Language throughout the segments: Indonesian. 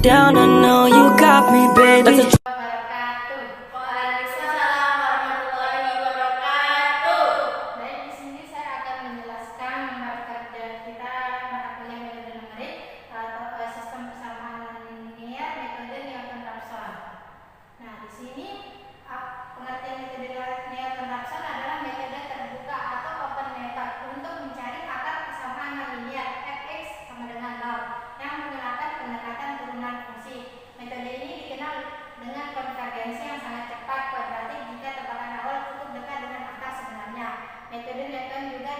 down, I know you got me, baby. Wabarakatuh. Waalaikumsalam warahmatullahi wabarakatuh. Dan di sini saya akan menjelaskan mata kerja kita, mata kuliah metode numerik atau sistem persamaan linear metode Newton-Raphson. Nah, di sini pengertian metode Newton-Raphson adalah metode terbuka atau open method untuk mencari akar persamaan linear fx sama dengan 0 yang menggunakan pendekatan turunan fungsi. Metode ini dikenal dengan konvergensi yang sangat cepat kuadratik jika tebakan awal cukup dekat dengan akar sebenarnya. Metode Newton juga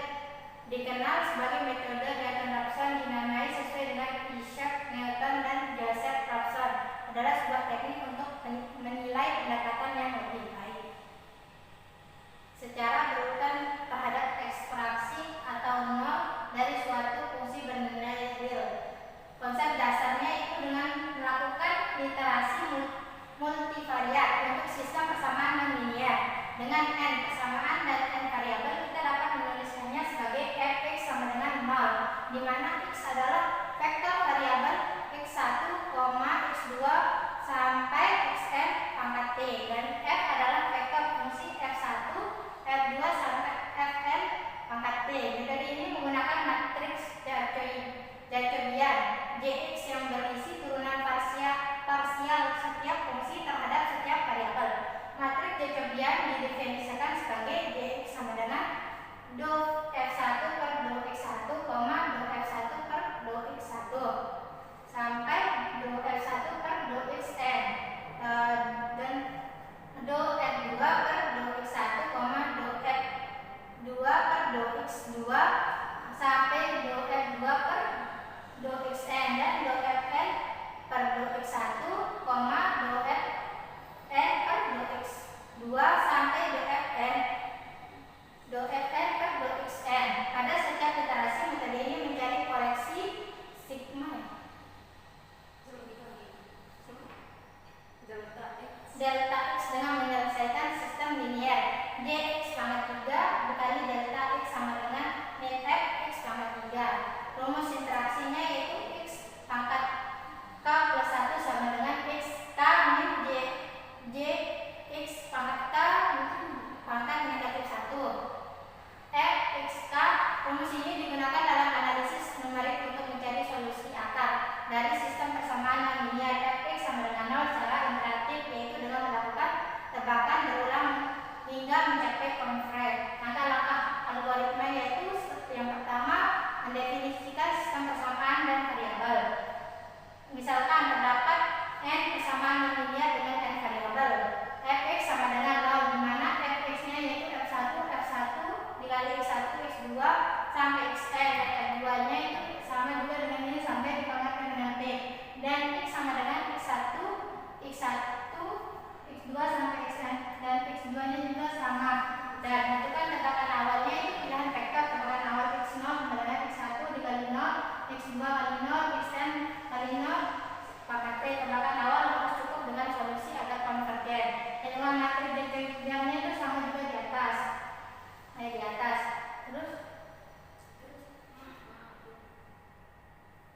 dikenal sebagai metode Newton-Raphson, dinamai sesuai dengan Isaac Newton dan Joseph Raphson. Adalah sebuah teknik untuk menilai pendekatan yang lebih baik secara berurutan terhadap ekstraksi atau nol dari suatu fungsi bernilai real. Konsep dasarnya itu dengan melakukan iterasi multivariat untuk sistem persamaan non-linear. Dengan n persamaan dan n variabel, kita dapat menuliskannya sebagai fx sama dengan 0, di mana x adalah vektor variabel x1, x2 sampai xn pangkat t, dan f adalah vektor fungsi f1, f2 sampai fn pangkat t. Metode ini menggunakan matriks Jacobian Jx yang berisi turunan parsial setiap fungsi terhadap setiap variabel. Matriks Jacobian didefinisikan sebagai Jx sama dengan do f1 per do x1, do f1 per do x1 sampai do f1 per do xn, dan do f2 per do x1, do f2 per do x2 sampai do f2 per do xn, dan do fn per do x1, do fn per do x2 sampai do fn per do xn. Pada setiap iterasi, metode ini mencari koleksi sigma delta x dengan menyelesaikan sistem linear dx pangkat 3 dikali delta x sama dengan net f x pangkat 3. Rumus interaksinya yaitu x pangkat k plus 1 sama dengan x k min j x pangkat k pangkat negatif 1 f x k. Rumus ini digunakan dalam analisis numerik untuk mencari solusi akar dari sistem persamaan linear fx sama dengan 0 secara interaktif, yaitu dengan melakukan tebakan berulang hingga mencapai konvergen. Langkah-langkah algoritma yaitu yang pertama, mendefinisikan sistem persamaan dan variabel. Misalkan terdapat n persamaan linear dengan n variabel, fx sama dengan 0, di mana fx-nya yaitu f1 dikali x1 x2 sampai xn, dan f2-nya itu sama juga dengan ini sampai dipangkatkan dengan p, dan x sama dengan x1 x2 sampai xn, dan x2-nya juga sama. Dan tentukan tebakan awalnya itu pilihan vektor tebakan awal x0 sama dengan x1 dikali 0, x2 kali 0, xn kali 0 pangkat t. Tebakan awal harus cukup dengan solusi agar konvergen. Hitungan matriks Jacobiannya itu sama juga di atas.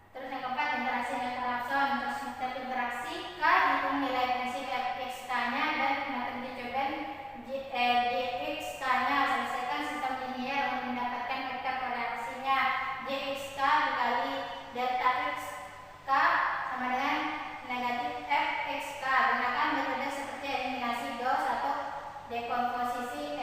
Terus yang keempat, interaksi Newton-Raphson. Untuk setiap interaksi k, hitung nilai fungsi fx-k-nya dan matriks Jacobian jx-k-nya. Selesaikan sistem linear untuk mendapatkan vektor koreaksinya jx-k dikali delta x-k sama dengan negatif fx-k. Gunakan metode seperti eliminasi Gauss atau dekomposisi